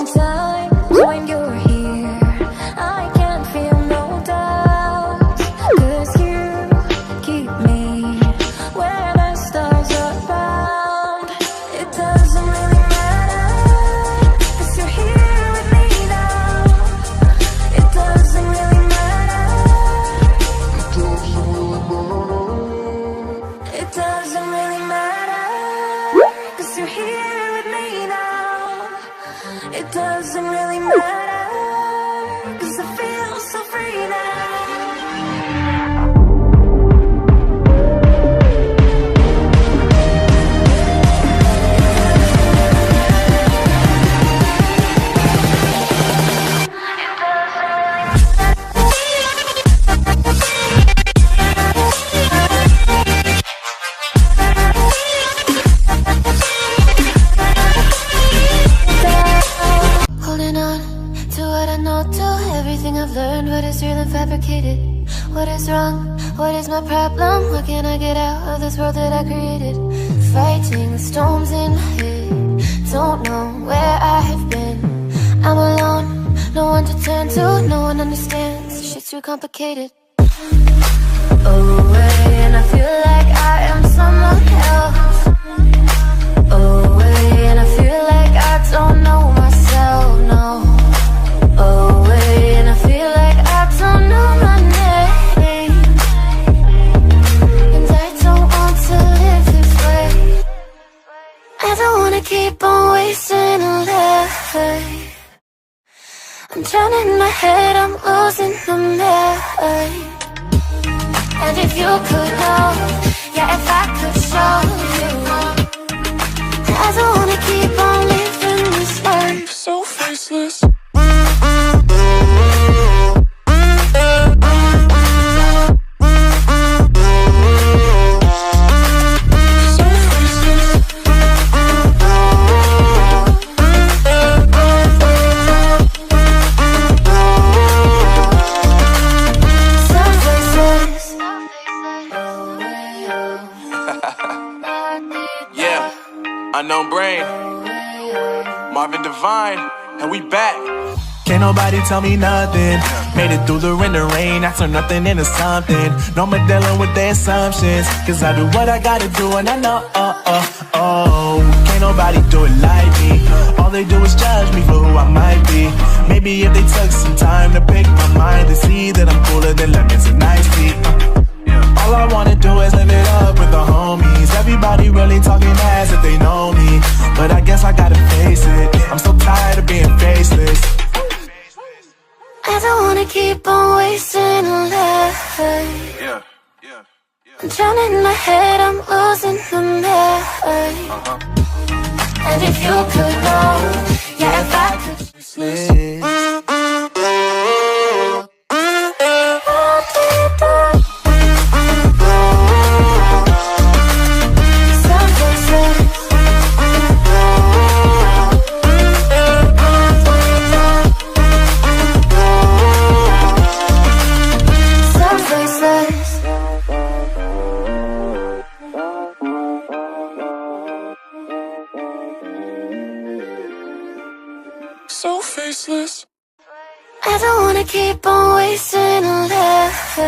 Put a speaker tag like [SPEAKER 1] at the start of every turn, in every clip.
[SPEAKER 1] sometimes when you're here, I can't feel no doubts, 'cause you keep me where the stars are found. It doesn't really matter, 'cause you're here with me now. It doesn't really matter. It doesn't really matter, 'cause you're here with me now. It doesn't really matter, 'cause I feel so free now.
[SPEAKER 2] Holding on to what I know, to everything I've learned. What is real and fabricated? What is wrong? What is my problem? What can I get out of this world that I created? Fighting the storms in my head, don't know where I have been. I'm alone, no one to turn to, no one understands. Shit's too complicated. Away, and I feel like I am someone else. Away, and I feel like I don't know myself, no. Away, and I feel like I don't know my name. And I don't want to live this way. I don't wanna keep on wasting a life. I'm drowning in my head, I'm losing my mind. And if you could know, yeah, if I could show you, I don't wanna keep on living this life so faceless.
[SPEAKER 3] Unknown brain, Marvin Divine, and we back.
[SPEAKER 4] Can't nobody tell me nothing. Made it through the rain and rain, I turn nothing into something. No more dealing with their assumptions, 'cause I do what I gotta do and I know, can't nobody do it like me. All they do is judge me for who I might be. Maybe if they took some time to pick my mind, they see that I'm cooler than lemons and iced tea. All I wanna do is live it up with the homies. Everybody really talking ass if they know me, but I guess I gotta face it. I'm so tired of being faceless.
[SPEAKER 2] I don't wanna keep on wasting a life. I'm drowning in my head, I'm losing my mind. And if you could know, yeah, if I could
[SPEAKER 4] So faceless.
[SPEAKER 2] I don't wanna keep on wasting a life.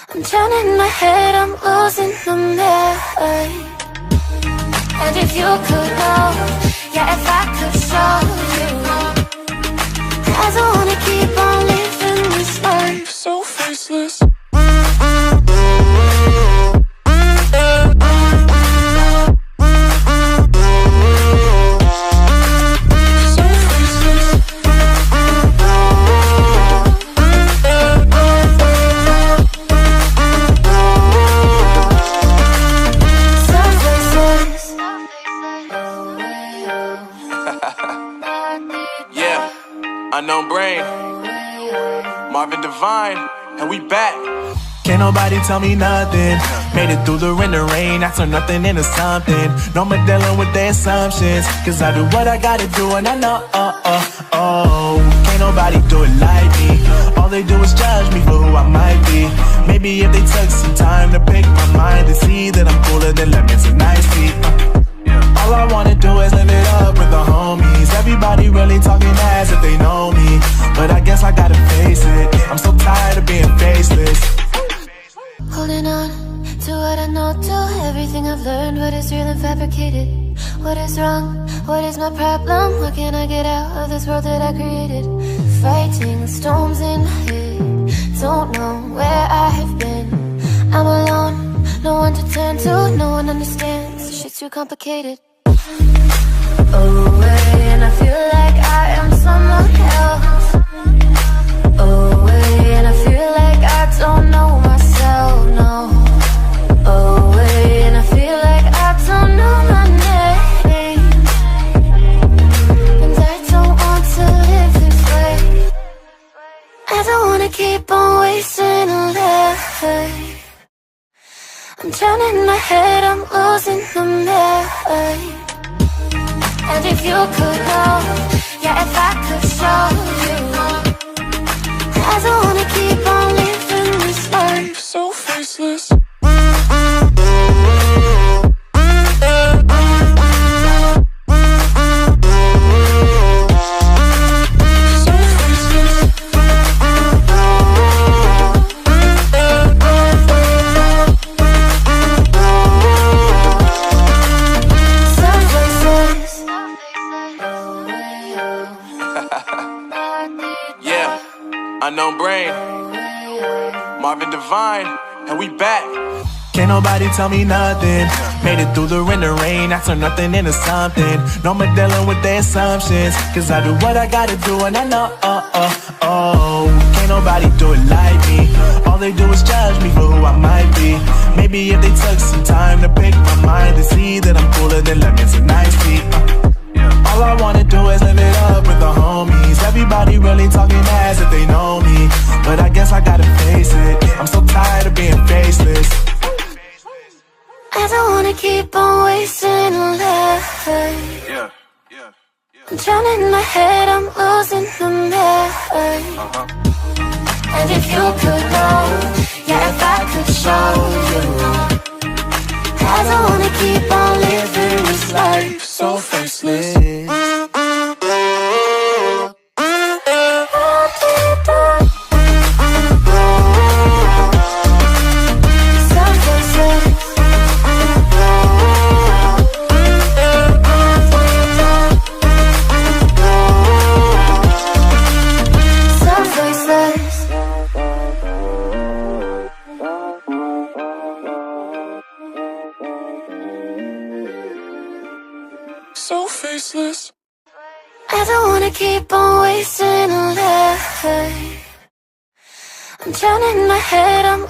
[SPEAKER 2] I'm drowning in my head, I'm losing my mind. And if you could know, yeah, if I could show you, I don't wanna keep on living this life so faceless.
[SPEAKER 3] Unknown brain, Marvin Divine, and we back.
[SPEAKER 4] Can't nobody tell me nothing. Made it through the rain and rain, I turn nothing into something. No more dealing with their assumptions, 'cause I do what I gotta do and I know, can't nobody do it like me. All they do is judge me for who I might be. Maybe if they took some time to pick my mind, they see that I'm cooler than lemons and iced tea. All I wanna do is live it up with the homies.
[SPEAKER 2] I know to everything I've learned, what is real and fabricated, what is wrong, what is my problem, how can I get out of this world that I created? Fighting the storms in my head, don't know where I have been. I'm alone, no one to turn to, no one understands, shit's too complicated. Away, and I feel like I am someone else. Away, and I feel like I don't know myself, no. Away, and I feel like I don't know my name. And I don't want to live this way. I don't wanna keep on wasting a life. I'm drowning in my head, I'm losing the map. And if you could know, yeah, if I could show you, I don't wanna keep on living this life so faceless.
[SPEAKER 3] Unknown Brain, Marvin Divine, and we back.
[SPEAKER 4] Can't nobody tell me nothing. Made it through the rain, I turn nothing into something. No more dealing with their assumptions, cause I do what I gotta do and I know, can't nobody do it like me. All they do is judge me for who I might be. Maybe if they took some time to pick my mind, they see that I'm cooler than lemons and iced tea. All I wanna do is live it up with the homies. Everybody really talking as if they know me, but I guess I gotta face it, I'm so tired of being faceless.
[SPEAKER 2] I don't wanna keep on wasting a life. I'm drowning in my head, I'm losing the map. And if you could know, yeah, if I could show you, I don't wanna keep on living this life so faceless.
[SPEAKER 3] So faceless.
[SPEAKER 2] I don't wanna keep on wasting a life. I'm drowning in my head, I'm